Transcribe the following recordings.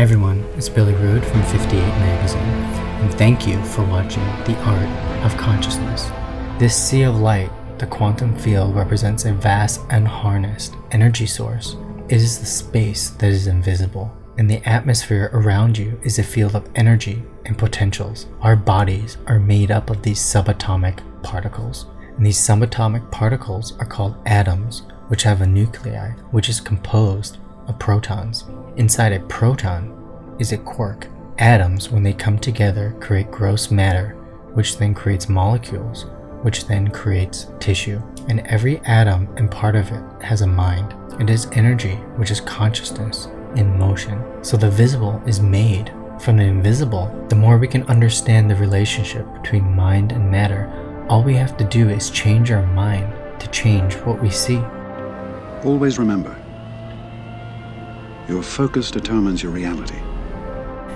everyone, it's Billy Rude from FIFTY8 magazine, and thank you for watching The Art of Consciousness. This sea of light, the quantum field, represents a vast unharnessed energy source. It is the space that is invisible, and the atmosphere around you is a field of energy and potentials. Our bodies are made up of these subatomic particles, and these subatomic particles are called atoms, which have a nuclei, which is composed of protons. Inside a proton is a quark. Atoms, when they come together, create gross matter, which then creates molecules, which then creates tissue. And every atom and part of it has a mind. It is energy, which is consciousness in motion. So the visible is made from the invisible. The more we can understand the relationship between mind and matter, all we have to do is change our mind to change what we see. Always remember, your focus determines your reality.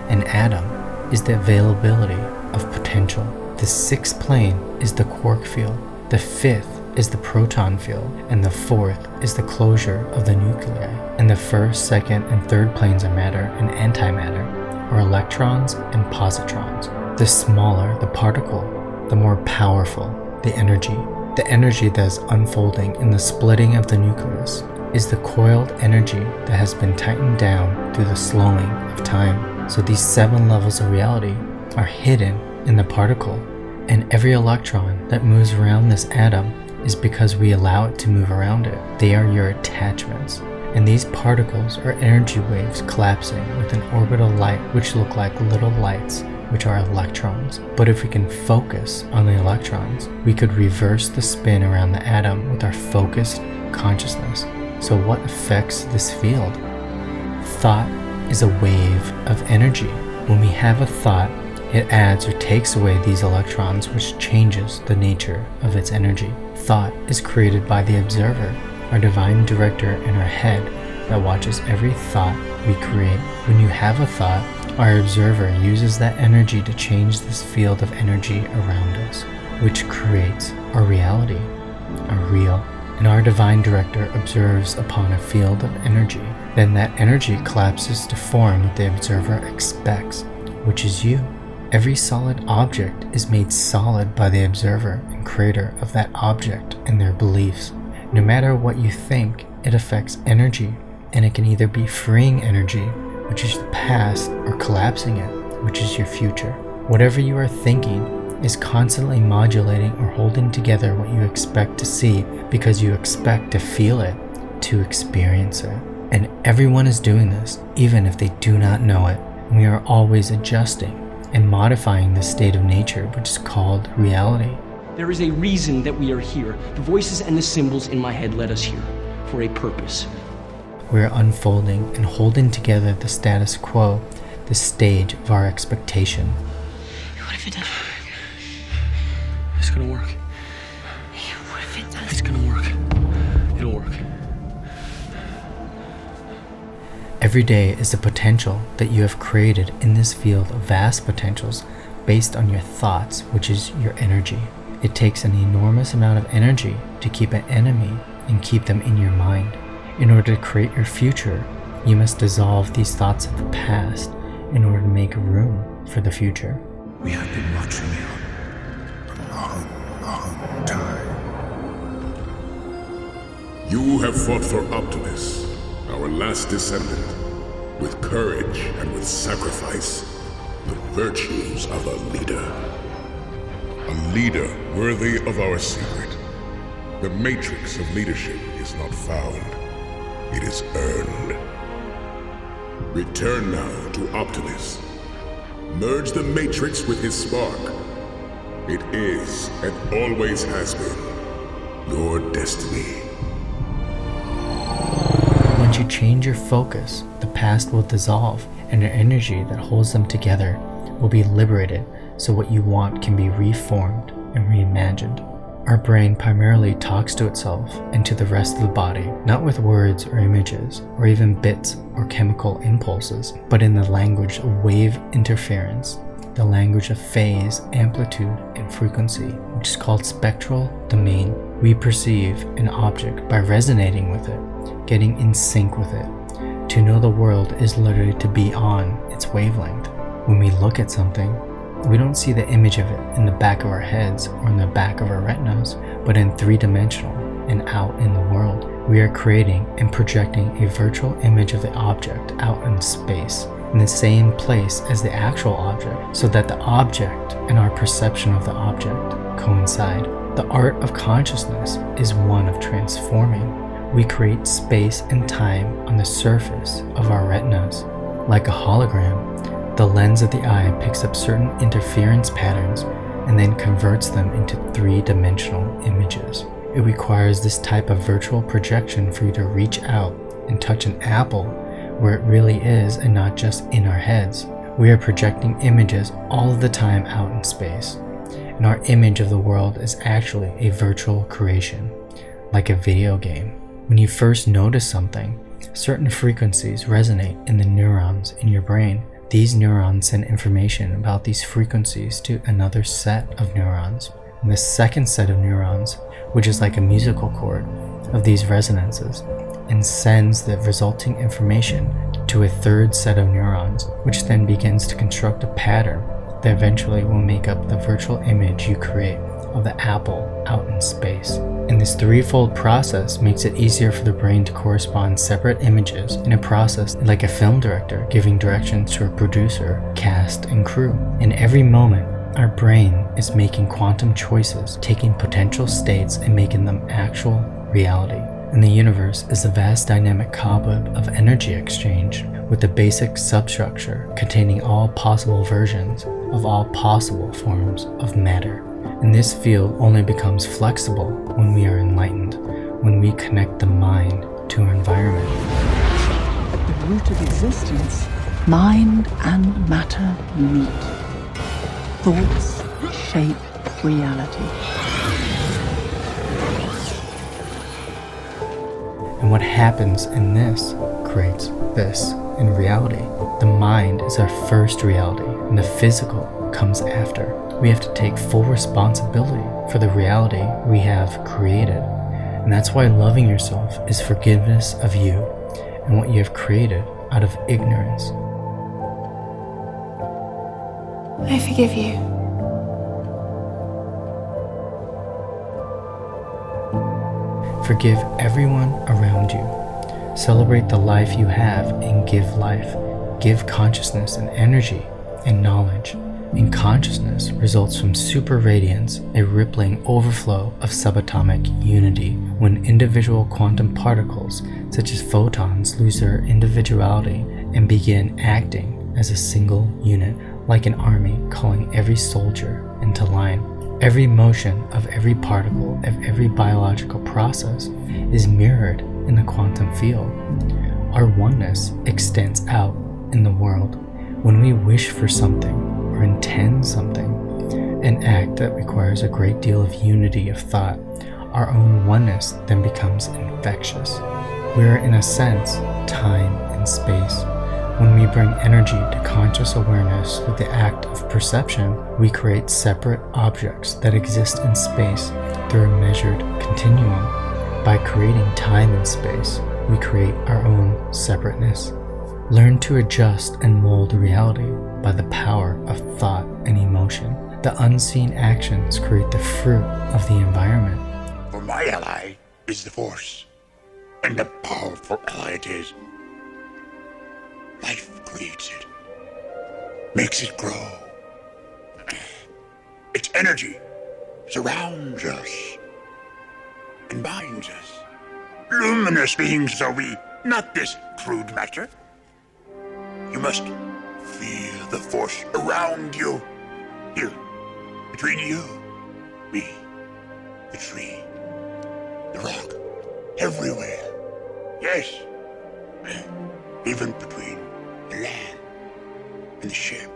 An atom is the availability of potential. The sixth plane is the quark field. The fifth is the proton field. And the fourth is the closure of the nuclei. And the first, second, and third planes of matter and antimatter are electrons and positrons. The smaller the particle, the more powerful the energy. The energy that is unfolding in the splitting of the nucleus is the coiled energy that has been tightened down through the slowing of time. So these 7 levels of reality are hidden in the particle, and every electron that moves around this atom is because we allow it to move around it. They are your attachments, and these particles are energy waves collapsing with an orbital light which look like little lights, which are electrons. But if we can focus on the electrons, we could reverse the spin around the atom with our focused consciousness. So what affects this field? Thought is a wave of energy. When we have a thought, it adds or takes away these electrons, which changes the nature of its energy. Thought is created by the observer, our divine director in our head that watches every thought we create. When you have a thought, our observer uses that energy to change this field of energy around us, which creates our reality, our real. And our divine director observes upon a field of energy. Then that energy collapses to form what the observer expects, which is you. Every solid object is made solid by the observer and creator of that object and their beliefs. No matter what you think, it affects energy, and it can either be freeing energy, which is the past, or collapsing it, which is your future. Whatever you are thinking is constantly modulating or holding together what you expect to see, because you expect to feel it, to experience it. And everyone is doing this, even if they do not know it. We are always adjusting and modifying the state of nature, which is called reality. There is a reason that we are here. The voices and the symbols in my head led us here for a purpose. We are unfolding and holding together the status quo, the stage of our expectation. What if it doesn't work? It's gonna work. What if it does? It's gonna work. It'll work. Every day is a potential that you have created in this field of vast potentials based on your thoughts, which is your energy. It takes an enormous amount of energy to keep an enemy and keep them in your mind. In order to create your future, you must dissolve these thoughts of the past in order to make room for the future. We have been watching you a long, long time. You have fought for Optimus, our last descendant, with courage and with sacrifice, the virtues of a leader. A leader worthy of our secret. The matrix of leadership is not found, it is earned. Return now to Optimus. Merge the matrix with his spark. It is, and always has been, your destiny. Once you change your focus, the past will dissolve, and your energy that holds them together will be liberated, so what you want can be reformed and reimagined. Our brain primarily talks to itself and to the rest of the body, not with words or images, or even bits or chemical impulses, but in the language of wave interference, the language of phase, amplitude, and frequency, which is called spectral domain. We perceive an object by resonating with it, getting in sync with it. To know the world is literally to be on its wavelength. When we look at something, we don't see the image of it in the back of our heads or in the back of our retinas, but in three-dimensional and out in the world. We are creating and projecting a virtual image of the object out in space, in the same place as the actual object, so that the object and our perception of the object coincide. The art of consciousness is one of transforming. We create space and time on the surface of our retinas. Like a hologram, the lens of the eye picks up certain interference patterns and then converts them into three-dimensional images. It requires this type of virtual projection for you to reach out and touch an apple where it really is and not just in our heads. We are projecting images all of the time out in space, and our image of the world is actually a virtual creation, like a video game. When you first notice something, certain frequencies resonate in the neurons in your brain. These neurons send information about these frequencies to another set of neurons. And the second set of neurons, which is like a musical chord of these resonances, and sends the resulting information to a third set of neurons, which then begins to construct a pattern that eventually will make up the virtual image you create of the apple out in space. And this threefold process makes it easier for the brain to correspond separate images in a process like a film director giving directions to a producer, cast, and crew. In every moment, our brain is making quantum choices, taking potential states and making them actual reality. And the universe is a vast dynamic cobweb of energy exchange with the basic substructure containing all possible versions of all possible forms of matter. And this field only becomes flexible when we are enlightened, when we connect the mind to our environment. At the root of existence, mind and matter meet. Thoughts shape reality. And what happens in this creates this in reality. The mind is our first reality, and the physical comes after. We have to take full responsibility for the reality we have created. And that's why loving yourself is forgiveness of you and what you have created out of ignorance. I forgive you. Forgive everyone around you. Celebrate the life you have and give life. Give consciousness and energy and knowledge. And consciousness results from super radiance, a rippling overflow of subatomic unity. When individual quantum particles, such as photons, lose their individuality and begin acting as a single unit, like an army calling every soldier into line. Every motion of every particle of every biological process is mirrored in the quantum field. Our oneness extends out in the world. When we wish for something or intend something, an act that requires a great deal of unity of thought, our own oneness then becomes infectious. We are, in a sense, time and space. When we bring energy to conscious awareness through the act of perception, we create separate objects that exist in space through a measured continuum. By creating time and space, we create our own separateness. Learn to adjust and mold reality by the power of thought and emotion. The unseen actions create the fruit of the environment. For my ally is the Force, and a powerful ally it is. Life creates it, makes it grow. Its energy surrounds us and binds us. Luminous beings are we, not this crude matter. You must feel the Force around you. Here, between you, me, the tree, the rock, everywhere. Yes, even between the land and the ship.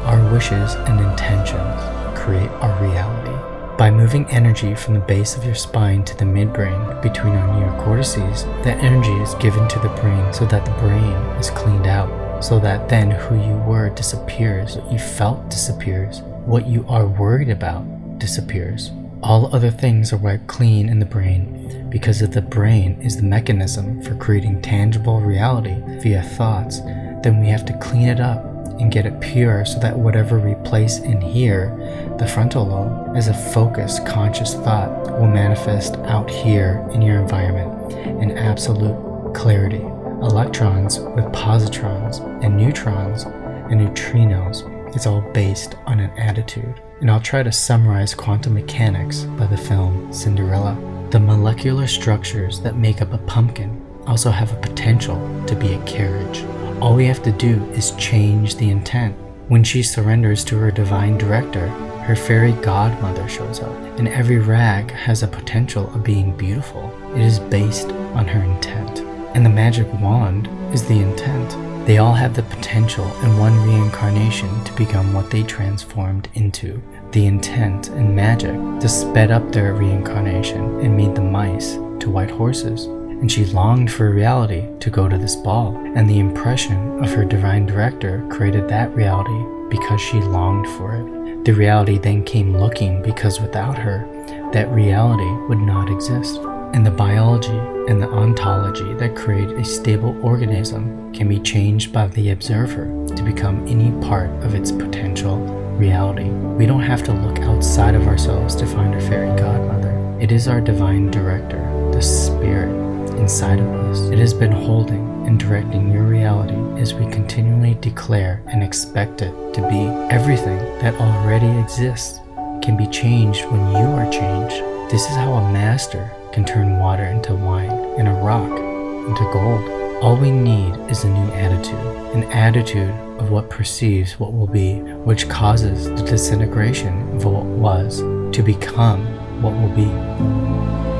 Our wishes and intentions create our reality. By moving energy from the base of your spine to the midbrain between our neocortices, that energy is given to the brain so that the brain is cleaned out, so that then who you were disappears, what you felt disappears, what you are worried about disappears. All other things are wiped clean in the brain because if the brain is the mechanism for creating tangible reality via thoughts, then we have to clean it up and get it pure so that whatever we place in here, the frontal lobe, as a focused, conscious thought will manifest out here in your environment in absolute clarity. Electrons with positrons and neutrons and neutrinos, it's all based on an attitude. And I'll try to summarize quantum mechanics by the film Cinderella. The molecular structures that make up a pumpkin also have a potential to be a carriage. All we have to do is change the intent. When she surrenders to her divine director, her fairy godmother shows up, and every rag has a potential of being beautiful. It is based on her intent. And the magic wand is the intent. They all have the potential in one reincarnation to become what they transformed into. The intent and magic to sped up their reincarnation and made the mice to white horses. And she longed for reality to go to this ball, and the impression of her divine director created that reality because she longed for it. The reality then came looking because without her, that reality would not exist. And the biology and the ontology that create a stable organism can be changed by the observer to become any part of its potential reality. We don't have to look outside of ourselves to find our fairy godmother. It is our divine director, the spirit inside of us. It has been holding and directing your reality as we continually declare and expect it to be. Everything that already exists can be changed when you are changed. This is how a master can turn water into wine and a rock into gold. All we need is a new attitude, an attitude of what perceives what will be, which causes the disintegration of what was to become what will be.